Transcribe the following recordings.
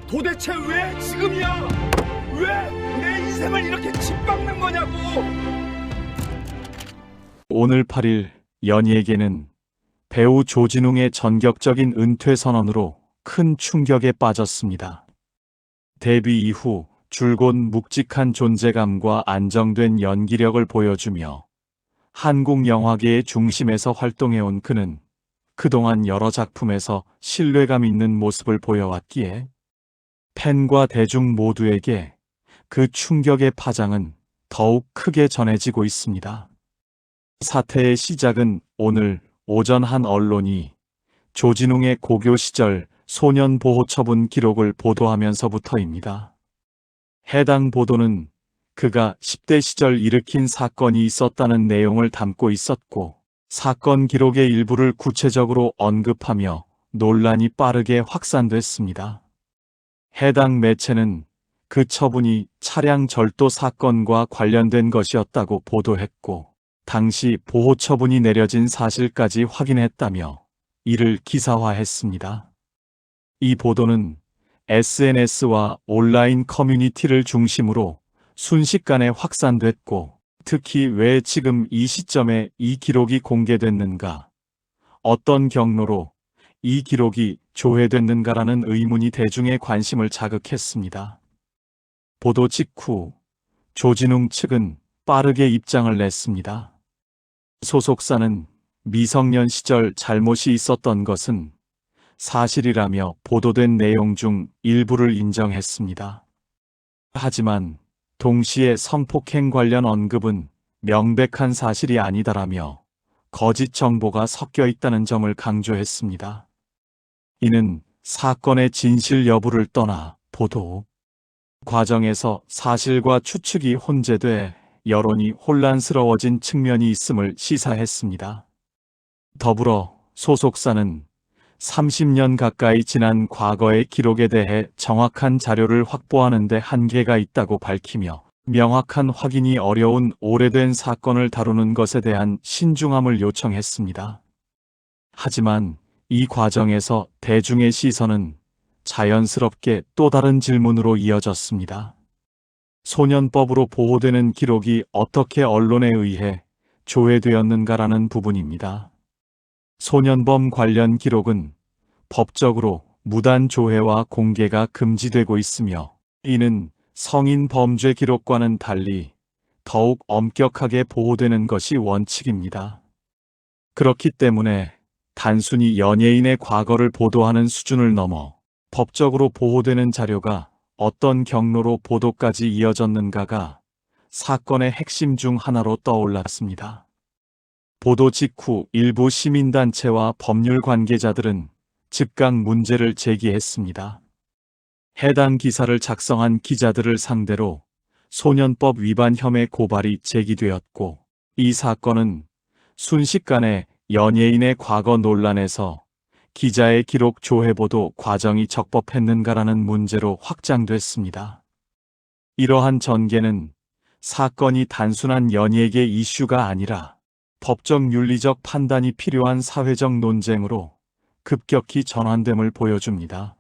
도대체 왜 지금이야? 왜 내 인생을 이렇게 짓밟는 거냐고! 오늘 8일 연희에게는 배우 조진웅의 전격적인 은퇴 선언으로 큰 충격에 빠졌습니다. 데뷔 이후 줄곧 묵직한 존재감과 안정된 연기력을 보여주며 한국 영화계의 중심에서 활동해온 그는 그동안 여러 작품에서 신뢰감 있는 모습을 보여왔기에 팬과 대중 모두에게 그 충격의 파장은 더욱 크게 전해지고 있습니다. 사태의 시작은 오늘 오전 한 언론이 조진웅의 고교 시절 소년 보호 처분 기록을 보도하면서부터입니다. 해당 보도는 그가 10대 시절 일으킨 사건이 있었다는 내용을 담고 있었고, 사건 기록의 일부를 구체적으로 언급하며 논란이 빠르게 확산됐습니다. 해당 매체는 그 처분이 차량 절도 사건과 관련된 것이었다고 보도했고, 당시 보호 처분이 내려진 사실까지 확인했다며 이를 기사화했습니다. 이 보도는 SNS와 온라인 커뮤니티를 중심으로 순식간에 확산됐고, 특히 왜 지금 이 시점에 이 기록이 공개됐는가, 어떤 경로로 이 기록이 조회됐는가라는 의문이 대중의 관심을 자극했습니다. 보도 직후 조진웅 측은 빠르게 입장을 냈습니다. 소속사는 미성년 시절 잘못이 있었던 것은 사실이라며 보도된 내용 중 일부를 인정했습니다. 하지만 동시에 성폭행 관련 언급은 명백한 사실이 아니다라며 거짓 정보가 섞여 있다는 점을 강조했습니다. 이는 사건의 진실 여부를 떠나 보도 과정에서 사실과 추측이 혼재돼 여론이 혼란스러워진 측면이 있음을 시사했습니다. 더불어 소속사는 30년 가까이 지난 과거의 기록에 대해 정확한 자료를 확보하는 데 한계가 있다고 밝히며 명확한 확인이 어려운 오래된 사건을 다루는 것에 대한 신중함을 요청했습니다. 하지만 이 과정에서 대중의 시선은 자연스럽게 또 다른 질문으로 이어졌습니다. 소년법으로 보호되는 기록이 어떻게 언론에 의해 조회되었는가라는 부분입니다. 소년범 관련 기록은 법적으로 무단 조회와 공개가 금지되고 있으며, 이는 성인 범죄 기록과는 달리 더욱 엄격하게 보호되는 것이 원칙입니다. 그렇기 때문에 단순히 연예인의 과거를 보도하는 수준을 넘어 법적으로 보호되는 자료가 어떤 경로로 보도까지 이어졌는가가 사건의 핵심 중 하나로 떠올랐습니다. 보도 직후 일부 시민단체와 법률 관계자들은 즉각 문제를 제기했습니다. 해당 기사를 작성한 기자들을 상대로 소년법 위반 혐의 고발이 제기되었고, 이 사건은 순식간에 연예인의 과거 논란에서 기자의 기록 조회 보도 과정이 적법했는가라는 문제로 확장됐습니다. 이러한 전개는 사건이 단순한 연예계 이슈가 아니라 법적 윤리적 판단이 필요한 사회적 논쟁으로 급격히 전환됨을 보여줍니다.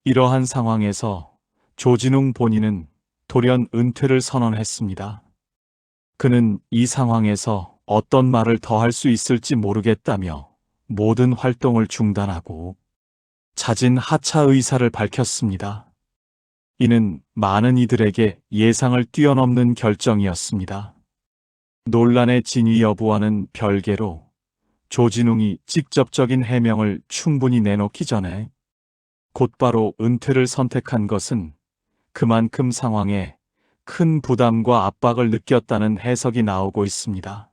이러한 상황에서 조진웅 본인은 돌연 은퇴를 선언했습니다. 그는 이 상황에서 어떤 말을 더 할 수 있을지 모르겠다며 모든 활동을 중단하고 자진 하차 의사를 밝혔습니다. 이는 많은 이들에게 예상을 뛰어넘는 결정이었습니다. 논란의 진위 여부와는 별개로 조진웅이 직접적인 해명을 충분히 내놓기 전에 곧바로 은퇴를 선택한 것은 그만큼 상황에 큰 부담과 압박을 느꼈다는 해석이 나오고 있습니다.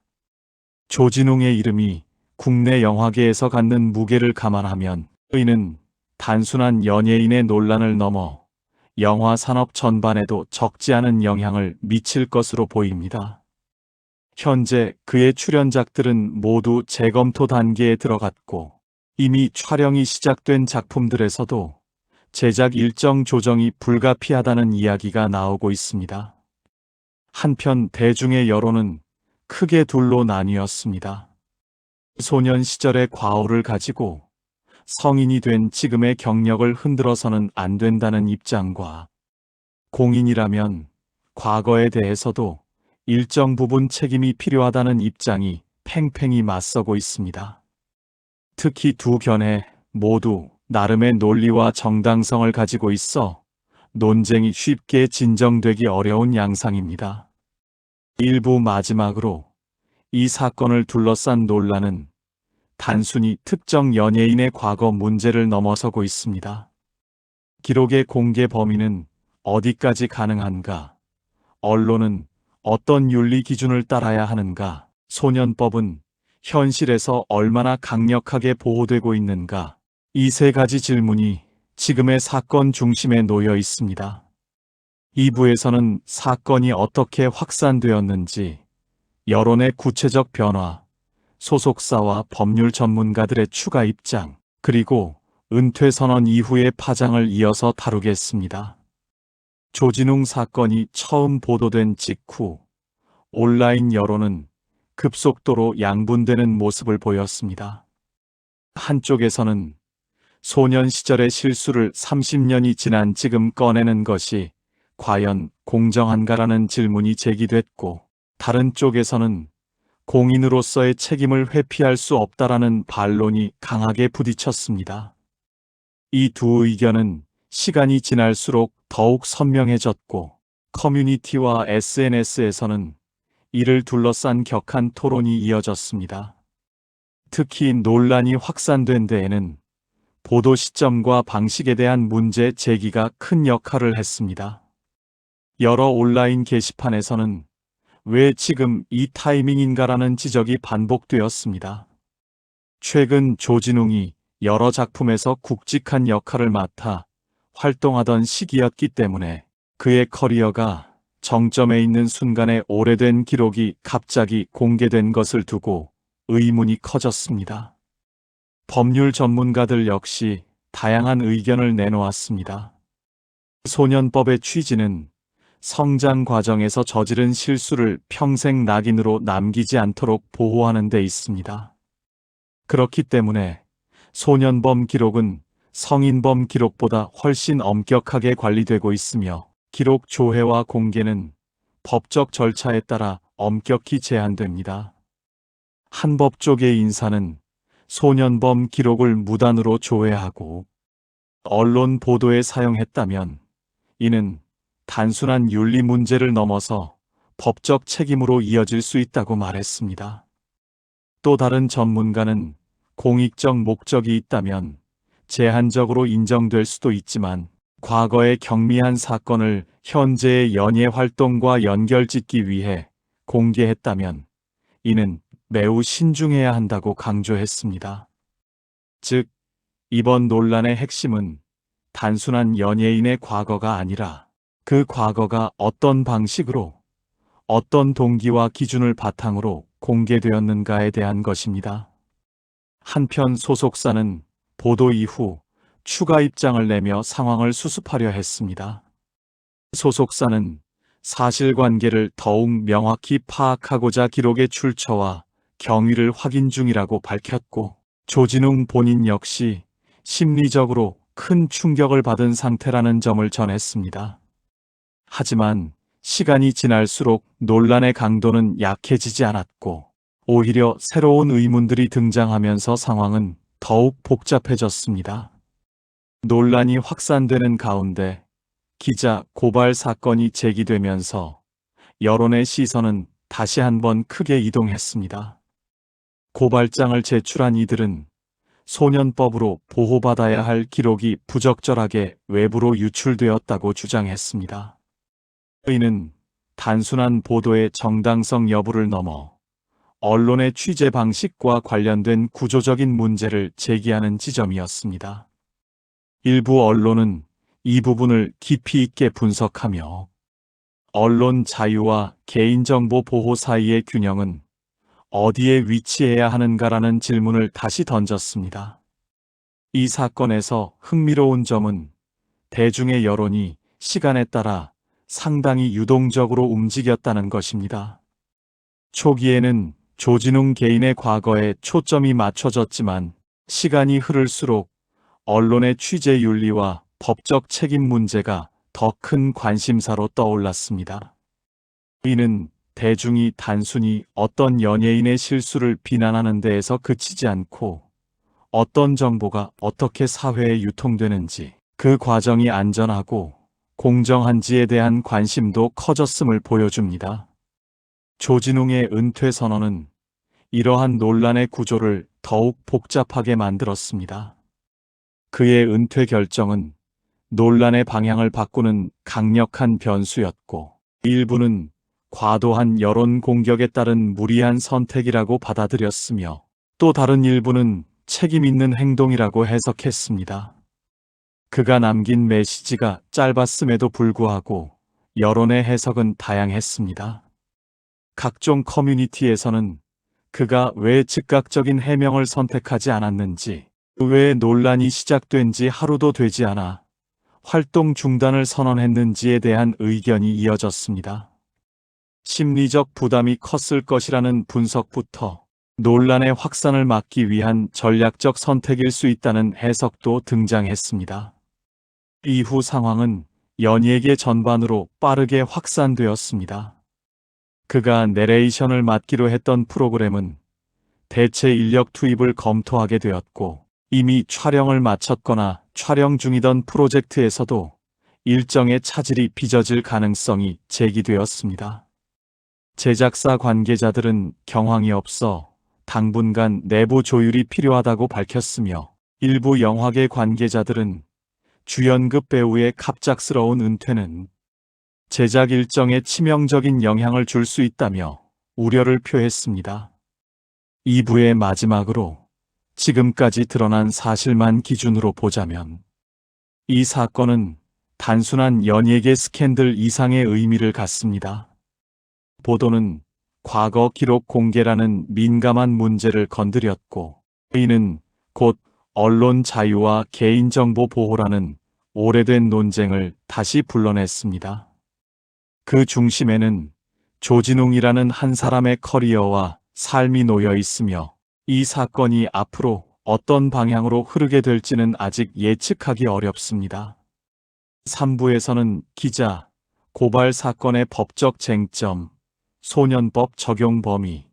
조진웅의 이름이 국내 영화계에서 갖는 무게를 감안하면 이는 단순한 연예인의 논란을 넘어 영화 산업 전반에도 적지 않은 영향을 미칠 것으로 보입니다. 현재 그의 출연작들은 모두 재검토 단계에 들어갔고, 이미 촬영이 시작된 작품들에서도 제작 일정 조정이 불가피하다는 이야기가 나오고 있습니다. 한편 대중의 여론은 크게 둘로 나뉘었습니다. 소년 시절의 과오를 가지고 성인이 된 지금의 경력을 흔들어서는 안 된다는 입장과 공인이라면 과거에 대해서도 일정 부분 책임이 필요하다는 입장이 팽팽히 맞서고 있습니다. 특히 두 견해 모두 나름의 논리와 정당성을 가지고 있어 논쟁이 쉽게 진정되기 어려운 양상입니다. 일부 마지막으로 이 사건을 둘러싼 논란은 단순히 특정 연예인의 과거 문제를 넘어서고 있습니다. 기록의 공개 범위는 어디까지 가능한가? 언론은 어떤 윤리 기준을 따라야 하는가? 소년법은 현실에서 얼마나 강력하게 보호되고 있는가? 이 세 가지 질문이 지금의 사건 중심에 놓여 있습니다. 2부에서는 사건이 어떻게 확산되었는지, 여론의 구체적 변화, 소속사와 법률 전문가들의 추가 입장, 그리고 은퇴 선언 이후의 파장을 이어서 다루겠습니다. 조진웅 사건이 처음 보도된 직후 온라인 여론은 급속도로 양분되는 모습을 보였습니다. 한쪽에서는 소년 시절의 실수를 30년이 지난 지금 꺼내는 것이 과연 공정한가라는 질문이 제기됐고, 다른 쪽에서는 공인으로서의 책임을 회피할 수 없다라는 반론이 강하게 부딪혔습니다. 이 두 의견은 시간이 지날수록 더욱 선명해졌고, 커뮤니티와 SNS에서는 이를 둘러싼 격한 토론이 이어졌습니다. 특히 논란이 확산된 데에는 보도 시점과 방식에 대한 문제 제기가 큰 역할을 했습니다. 여러 온라인 게시판에서는 왜 지금 이 타이밍인가라는 지적이 반복되었습니다. 최근 조진웅이 여러 작품에서 굵직한 역할을 맡아 활동하던 시기였기 때문에 그의 커리어가 정점에 있는 순간에 오래된 기록이 갑자기 공개된 것을 두고 의문이 커졌습니다. 법률 전문가들 역시 다양한 의견을 내놓았습니다. 소년법의 취지는 성장 과정에서 저지른 실수를 평생 낙인으로 남기지 않도록 보호하는 데 있습니다. 그렇기 때문에 소년범 기록은 성인범 기록보다 훨씬 엄격하게 관리되고 있으며, 기록 조회와 공개는 법적 절차에 따라 엄격히 제한됩니다. 한 법 쪽의 인사는 소년범 기록을 무단으로 조회하고 언론 보도에 사용했다면 이는 단순한 윤리 문제를 넘어서 법적 책임으로 이어질 수 있다고 말했습니다. 또 다른 전문가는 공익적 목적이 있다면 제한적으로 인정될 수도 있지만, 과거의 경미한 사건을 현재의 연예 활동과 연결짓기 위해 공개했다면 이는 매우 신중해야 한다고 강조했습니다. 즉, 이번 논란의 핵심은 단순한 연예인의 과거가 아니라 그 과거가 어떤 방식으로, 어떤 동기와 기준을 바탕으로 공개되었는가에 대한 것입니다. 한편 소속사는 보도 이후 추가 입장을 내며 상황을 수습하려 했습니다. 소속사는 사실관계를 더욱 명확히 파악하고자 기록의 출처와 경위를 확인 중이라고 밝혔고, 조진웅 본인 역시 심리적으로 큰 충격을 받은 상태라는 점을 전했습니다. 하지만 시간이 지날수록 논란의 강도는 약해지지 않았고, 오히려 새로운 의문들이 등장하면서 상황은 더욱 복잡해졌습니다. 논란이 확산되는 가운데 기자 고발 사건이 제기되면서 여론의 시선은 다시 한번 크게 이동했습니다. 고발장을 제출한 이들은 소년법으로 보호받아야 할 기록이 부적절하게 외부로 유출되었다고 주장했습니다. 이는 단순한 보도의 정당성 여부를 넘어 언론의 취재 방식과 관련된 구조적인 문제를 제기하는 지점이었습니다. 일부 언론은 이 부분을 깊이 있게 분석하며 언론 자유와 개인정보 보호 사이의 균형은 어디에 위치해야 하는가라는 질문을 다시 던졌습니다. 이 사건에서 흥미로운 점은 대중의 여론이 시간에 따라 상당히 유동적으로 움직였다는 것입니다. 초기에는 조진웅 개인의 과거에 초점이 맞춰졌지만 시간이 흐를수록 언론의 취재 윤리와 법적 책임 문제가 더 큰 관심사로 떠올랐습니다. 이는 대중이 단순히 어떤 연예인의 실수를 비난하는 데에서 그치지 않고 어떤 정보가 어떻게 사회에 유통되는지, 그 과정이 안전하고 공정한지에 대한 관심도 커졌음을 보여줍니다. 조진웅의 은퇴 선언은 이러한 논란의 구조를 더욱 복잡하게 만들었습니다. 그의 은퇴 결정은 논란의 방향을 바꾸는 강력한 변수였고, 일부는 과도한 여론 공격에 따른 무리한 선택이라고 받아들였으며, 또 다른 일부는 책임 있는 행동이라고 해석했습니다. 그가 남긴 메시지가 짧았음에도 불구하고 여론의 해석은 다양했습니다. 각종 커뮤니티에서는 그가 왜 즉각적인 해명을 선택하지 않았는지, 왜 논란이 시작된 지 하루도 되지 않아 활동 중단을 선언했는지에 대한 의견이 이어졌습니다. 심리적 부담이 컸을 것이라는 분석부터 논란의 확산을 막기 위한 전략적 선택일 수 있다는 해석도 등장했습니다. 이후 상황은 연예계 전반으로 빠르게 확산되었습니다. 그가 내레이션을 맡기로 했던 프로그램은 대체 인력 투입을 검토하게 되었고, 이미 촬영을 마쳤거나 촬영 중이던 프로젝트에서도 일정의 차질이 빚어질 가능성이 제기되었습니다. 제작사 관계자들은 경황이 없어 당분간 내부 조율이 필요하다고 밝혔으며, 일부 영화계 관계자들은 주연급 배우의 갑작스러운 은퇴는 제작 일정에 치명적인 영향을 줄 수 있다며 우려를 표했습니다. 2부의 마지막으로 지금까지 드러난 사실만 기준으로 보자면 이 사건은 단순한 연예계 스캔들 이상의 의미를 갖습니다. 보도는 과거 기록 공개라는 민감한 문제를 건드렸고, 이는 곧 언론 자유와 개인정보 보호라는 오래된 논쟁을 다시 불러냈습니다. 그 중심에는 조진웅이라는 한 사람의 커리어와 삶이 놓여 있으며, 이 사건이 앞으로 어떤 방향으로 흐르게 될지는 아직 예측하기 어렵습니다. 3부에서는 기자, 고발 사건의 법적 쟁점, 소년법 적용 범위,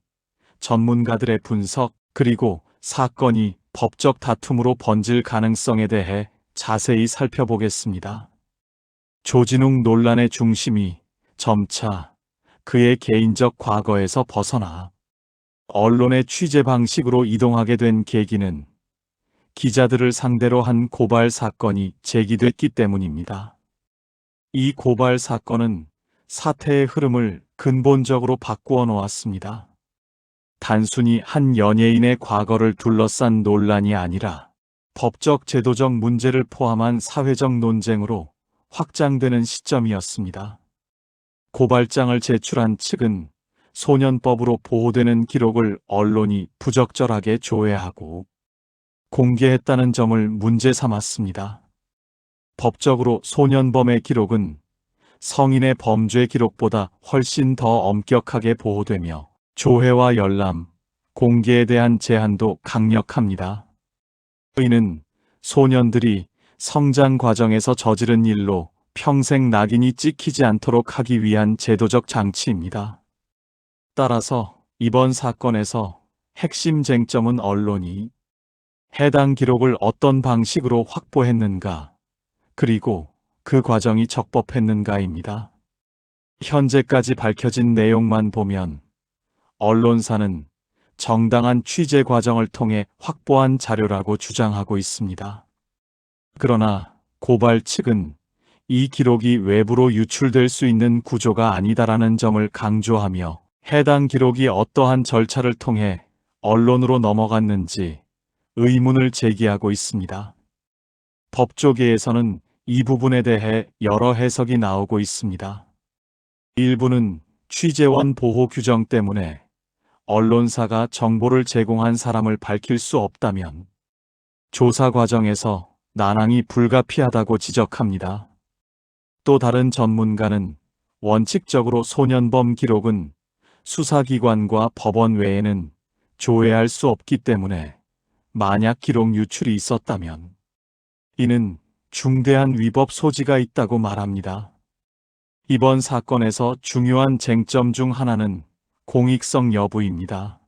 전문가들의 분석, 그리고 사건이 법적 다툼으로 번질 가능성에 대해 자세히 살펴보겠습니다. 조진웅 논란의 중심이 점차 그의 개인적 과거에서 벗어나 언론의 취재 방식으로 이동하게 된 계기는 기자들을 상대로 한 고발 사건이 제기됐기 때문입니다. 이 고발 사건은 사태의 흐름을 근본적으로 바꾸어 놓았습니다. 단순히 한 연예인의 과거를 둘러싼 논란이 아니라 법적 제도적 문제를 포함한 사회적 논쟁으로 확장되는 시점이었습니다. 고발장을 제출한 측은 소년법으로 보호되는 기록을 언론이 부적절하게 조회하고 공개했다는 점을 문제 삼았습니다. 법적으로 소년범의 기록은 성인의 범죄 기록보다 훨씬 더 엄격하게 보호되며 조회와 열람, 공개에 대한 제한도 강력합니다. 이는 소년들이 성장 과정에서 저지른 일로 평생 낙인이 찍히지 않도록 하기 위한 제도적 장치입니다. 따라서 이번 사건에서 핵심 쟁점은 언론이 해당 기록을 어떤 방식으로 확보했는가, 그리고 그 과정이 적법했는가입니다. 현재까지 밝혀진 내용만 보면 언론사는 정당한 취재 과정을 통해 확보한 자료라고 주장하고 있습니다. 그러나 고발 측은 이 기록이 외부로 유출될 수 있는 구조가 아니다라는 점을 강조하며 해당 기록이 어떠한 절차를 통해 언론으로 넘어갔는지 의문을 제기하고 있습니다. 법조계에서는 이 부분에 대해 여러 해석이 나오고 있습니다. 일부는 취재원 보호 규정 때문에 언론사가 정보를 제공한 사람을 밝힐 수 없다면 조사 과정에서 난항이 불가피하다고 지적합니다. 또 다른 전문가는 원칙적으로 소년범 기록은 수사기관과 법원 외에는 조회할 수 없기 때문에 만약 기록 유출이 있었다면 이는 중대한 위법 소지가 있다고 말합니다. 이번 사건에서 중요한 쟁점 중 하나는 공익성 여부입니다.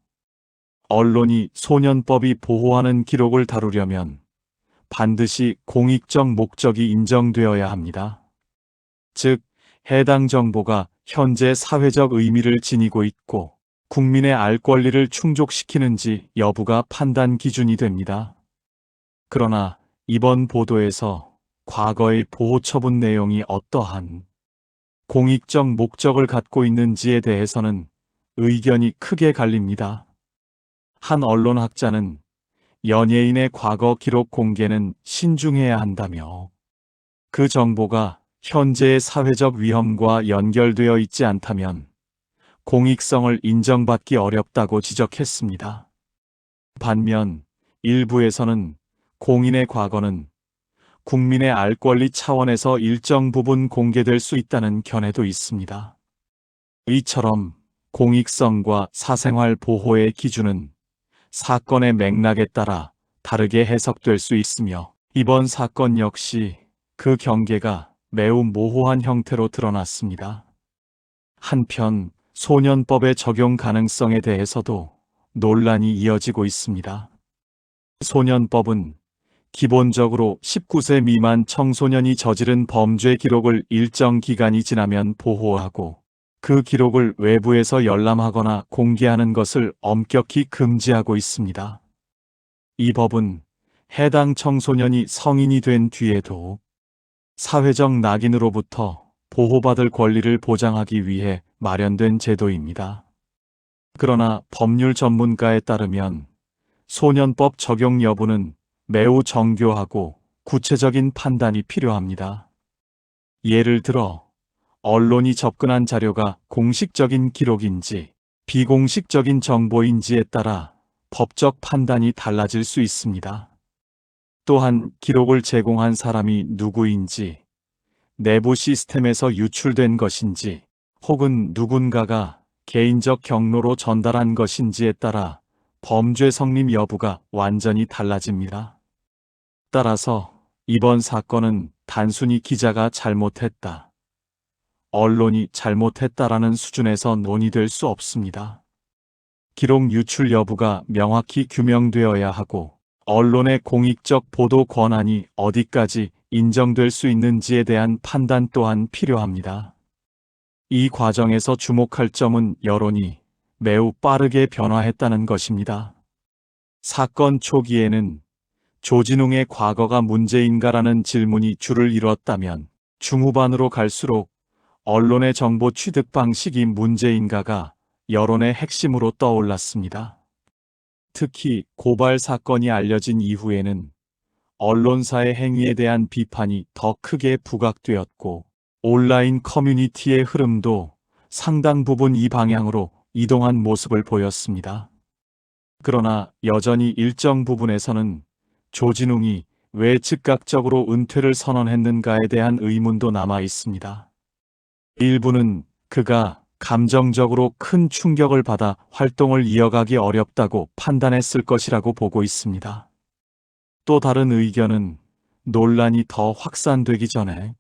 언론이 소년법이 보호하는 기록을 다루려면 반드시 공익적 목적이 인정되어야 합니다. 즉, 해당 정보가 현재 사회적 의미를 지니고 있고 국민의 알 권리를 충족시키는지 여부가 판단 기준이 됩니다. 그러나 이번 보도에서 과거의 보호 처분 내용이 어떠한 공익적 목적을 갖고 있는지에 대해서는 의견이 크게 갈립니다. 한 언론학자는 연예인의 과거 기록 공개는 신중해야 한다며 그 정보가 현재의 사회적 위험과 연결되어 있지 않다면 공익성을 인정받기 어렵다고 지적했습니다. 반면 일부에서는 공인의 과거는 국민의 알 권리 차원에서 일정 부분 공개될 수 있다는 견해도 있습니다. 이처럼 공익성과 사생활 보호의 기준은 사건의 맥락에 따라 다르게 해석될 수 있으며 이번 사건 역시 그 경계가 매우 모호한 형태로 드러났습니다. 한편 소년법의 적용 가능성에 대해서도 논란이 이어지고 있습니다. 소년법은 기본적으로 19세 미만 청소년이 저지른 범죄 기록을 일정 기간이 지나면 보호하고 그 기록을 외부에서 열람하거나 공개하는 것을 엄격히 금지하고 있습니다. 이 법은 해당 청소년이 성인이 된 뒤에도 사회적 낙인으로부터 보호받을 권리를 보장하기 위해 마련된 제도입니다. 그러나 법률 전문가에 따르면 소년법 적용 여부는 매우 정교하고 구체적인 판단이 필요합니다. 예를 들어 언론이 접근한 자료가 공식적인 기록인지 비공식적인 정보인지에 따라 법적 판단이 달라질 수 있습니다. 또한 기록을 제공한 사람이 누구인지, 내부 시스템에서 유출된 것인지, 혹은 누군가가 개인적 경로로 전달한 것인지에 따라 범죄 성립 여부가 완전히 달라집니다. 따라서 이번 사건은 단순히 기자가 잘못했다, 언론이 잘못했다라는 수준에서 논의될 수 없습니다. 기록 유출 여부가 명확히 규명되어야 하고 언론의 공익적 보도 권한이 어디까지 인정될 수 있는지에 대한 판단 또한 필요합니다. 이 과정에서 주목할 점은 여론이 매우 빠르게 변화했다는 것입니다. 사건 초기에는 조진웅의 과거가 문제인가라는 질문이 줄을 이뤘다면 중후반으로 갈수록 언론의 정보 취득 방식이 문제인가가 여론의 핵심으로 떠올랐습니다. 특히 고발 사건이 알려진 이후에는 언론사의 행위에 대한 비판이 더 크게 부각되었고 온라인 커뮤니티의 흐름도 상당 부분 이 방향으로 이동한 모습을 보였습니다. 그러나 여전히 일정 부분에서는 조진웅이 왜 즉각적으로 은퇴를 선언했는가에 대한 의문도 남아 있습니다. 일부는 그가 감정적으로 큰 충격을 받아 활동을 이어가기 어렵다고 판단했을 것이라고 보고 있습니다. 또 다른 의견은 논란이 더 확산되기 전에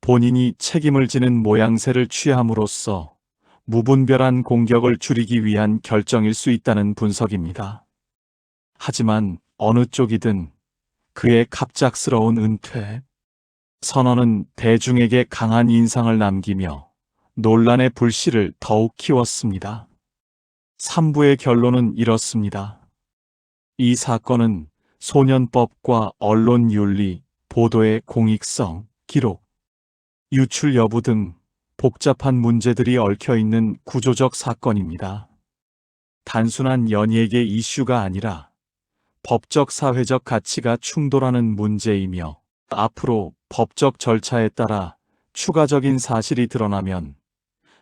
본인이 책임을 지는 모양새를 취함으로써 무분별한 공격을 줄이기 위한 결정일 수 있다는 분석입니다. 하지만 어느 쪽이든 그의 갑작스러운 은퇴 선언은 대중에게 강한 인상을 남기며 논란의 불씨를 더욱 키웠습니다. 3부의 결론은 이렇습니다. 이 사건은 소년법과 언론윤리, 보도의 공익성, 기록, 유출 여부 등 복잡한 문제들이 얽혀있는 구조적 사건입니다. 단순한 연예계 이슈가 아니라 법적 사회적 가치가 충돌하는 문제이며 앞으로 법적 절차에 따라 추가적인 사실이 드러나면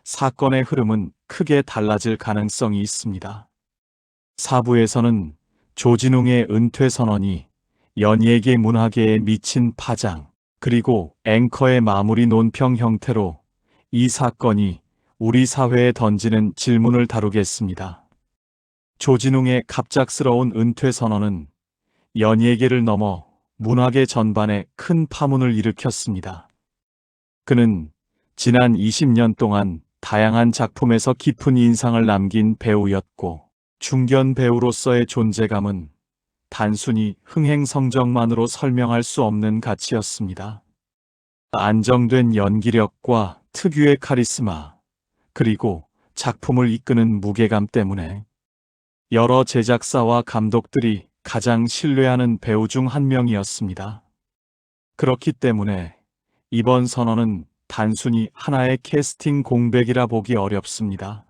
사건의 흐름은 크게 달라질 가능성이 있습니다. 4부에서는 조진웅의 은퇴 선언이 연예계 문화계에 미친 파장, 그리고 앵커의 마무리 논평 형태로 이 사건이 우리 사회에 던지는 질문을 다루겠습니다. 조진웅의 갑작스러운 은퇴 선언은 연예계를 넘어 문화계 전반에 큰 파문을 일으켰습니다. 그는 지난 20년 동안 다양한 작품에서 깊은 인상을 남긴 배우였고, 중견 배우로서의 존재감은 단순히 흥행 성적만으로 설명할 수 없는 가치였습니다. 안정된 연기력과 특유의 카리스마, 그리고 작품을 이끄는 무게감 때문에 여러 제작사와 감독들이 가장 신뢰하는 배우 중 한 명이었습니다. 그렇기 때문에 이번 선언은 단순히 하나의 캐스팅 공백이라 보기 어렵습니다.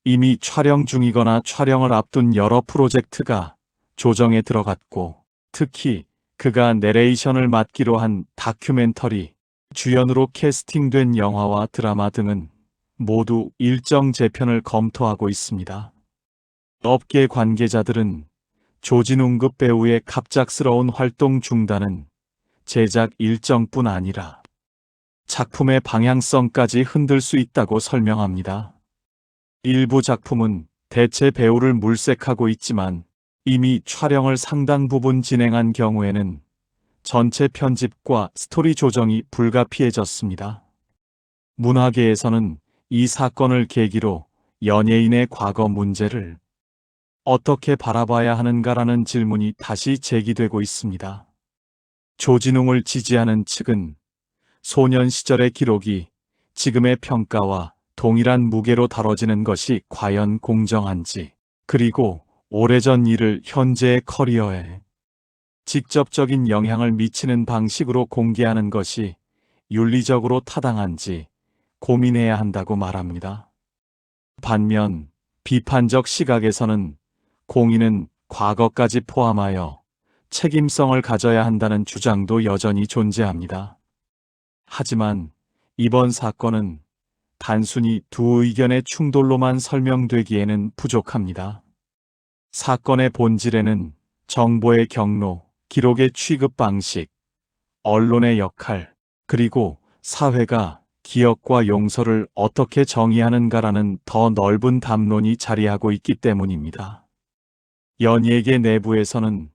이미 촬영 중이거나 촬영을 앞둔 여러 프로젝트가 조정에 들어갔고, 특히 그가 내레이션을 맡기로 한 다큐멘터리, 주연으로 캐스팅된 영화와 드라마 등은 모두 일정 재편을 검토하고 있습니다. 업계 관계자들은 조진웅급 배우의 갑작스러운 활동 중단은 제작 일정뿐 아니라 작품의 방향성까지 흔들 수 있다고 설명합니다. 일부 작품은 대체 배우를 물색하고 있지만 이미 촬영을 상당 부분 진행한 경우에는 전체 편집과 스토리 조정이 불가피해졌습니다. 문화계에서는 이 사건을 계기로 연예인의 과거 문제를 어떻게 바라봐야 하는가라는 질문이 다시 제기되고 있습니다. 조진웅을 지지하는 측은 소년 시절의 기록이 지금의 평가와 동일한 무게로 다뤄지는 것이 과연 공정한지, 그리고 오래전 일을 현재의 커리어에 직접적인 영향을 미치는 방식으로 공개하는 것이 윤리적으로 타당한지 고민해야 한다고 말합니다. 반면 비판적 시각에서는 공인은 과거까지 포함하여 책임성을 가져야 한다는 주장도 여전히 존재합니다. 하지만 이번 사건은 단순히 두 의견의 충돌로만 설명되기에는 부족합니다. 사건의 본질에는 정보의 경로, 기록의 취급 방식, 언론의 역할, 그리고 사회가 기억과 용서를 어떻게 정의하는가라는 더 넓은 담론이 자리하고 있기 때문입니다. 연예계 내부에서는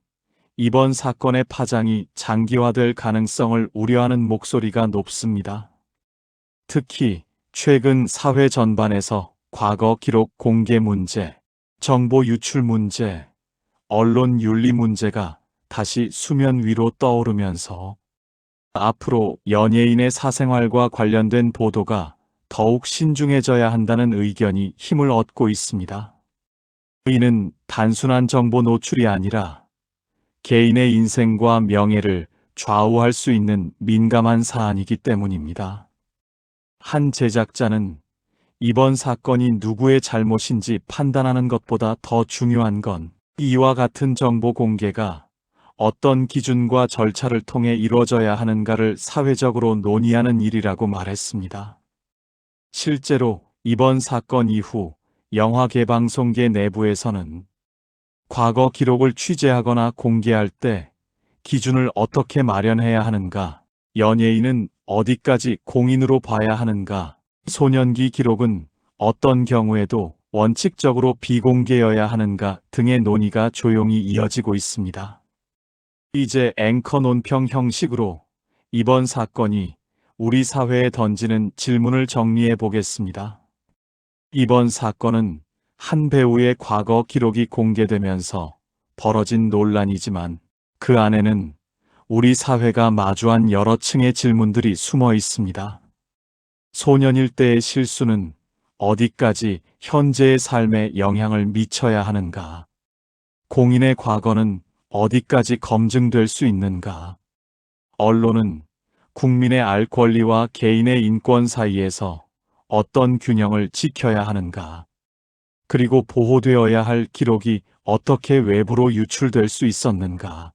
이번 사건의 파장이 장기화될 가능성을 우려하는 목소리가 높습니다. 특히 최근 사회 전반에서 과거 기록 공개 문제, 정보 유출 문제, 언론 윤리 문제가 다시 수면 위로 떠오르면서 앞으로 연예인의 사생활과 관련된 보도가 더욱 신중해져야 한다는 의견이 힘을 얻고 있습니다. 이는 단순한 정보 노출이 아니라 개인의 인생과 명예를 좌우할 수 있는 민감한 사안이기 때문입니다. 한 제작자는 이번 사건이 누구의 잘못인지 판단하는 것보다 더 중요한 건 이와 같은 정보 공개가 어떤 기준과 절차를 통해 이루어져야 하는가를 사회적으로 논의하는 일이라고 말했습니다. 실제로 이번 사건 이후 영화개방송계 내부에서는 과거 기록을 취재하거나 공개할 때 기준을 어떻게 마련해야 하는가, 연예인은 어디까지 공인으로 봐야 하는가, 소년기 기록은 어떤 경우에도 원칙적으로 비공개여야 하는가 등의 논의가 조용히 이어지고 있습니다. 이제 앵커 논평 형식으로 이번 사건이 우리 사회에 던지는 질문을 정리해 보겠습니다. 이번 사건은 한 배우의 과거 기록이 공개되면서 벌어진 논란이지만 그 안에는 우리 사회가 마주한 여러 층의 질문들이 숨어 있습니다. 소년일 때의 실수는 어디까지 현재의 삶에 영향을 미쳐야 하는가? 공인의 과거는 어디까지 검증될 수 있는가? 언론은 국민의 알 권리와 개인의 인권 사이에서 어떤 균형을 지켜야 하는가? 그리고 보호되어야 할 기록이 어떻게 외부로 유출될 수 있었는가?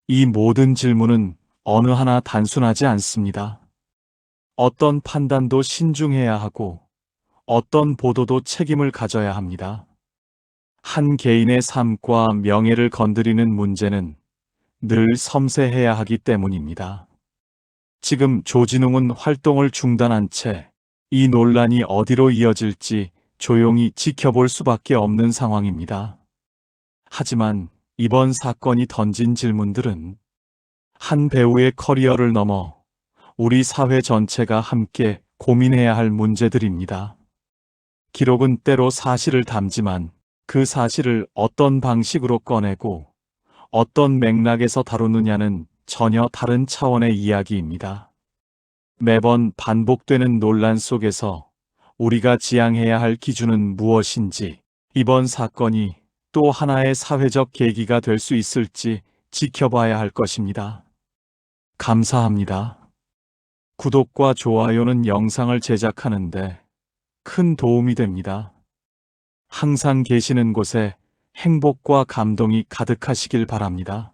이 모든 질문은 어느 하나 단순하지 않습니다. 어떤 판단도 신중해야 하고 어떤 보도도 책임을 가져야 합니다. 한 개인의 삶과 명예를 건드리는 문제는 늘 섬세해야 하기 때문입니다. 지금 조진웅은 활동을 중단한 채 이 논란이 어디로 이어질지 조용히 지켜볼 수밖에 없는 상황입니다. 하지만 이번 사건이 던진 질문들은 한 배우의 커리어를 넘어 우리 사회 전체가 함께 고민해야 할 문제들입니다. 기록은 때로 사실을 담지만 그 사실을 어떤 방식으로 꺼내고 어떤 맥락에서 다루느냐는 전혀 다른 차원의 이야기입니다. 매번 반복되는 논란 속에서 우리가 지향해야 할 기준은 무엇인지, 이번 사건이 또 하나의 사회적 계기가 될 수 있을지 지켜봐야 할 것입니다. 감사합니다. 구독과 좋아요는 영상을 제작하는데 큰 도움이 됩니다. 항상 계시는 곳에 행복과 감동이 가득하시길 바랍니다.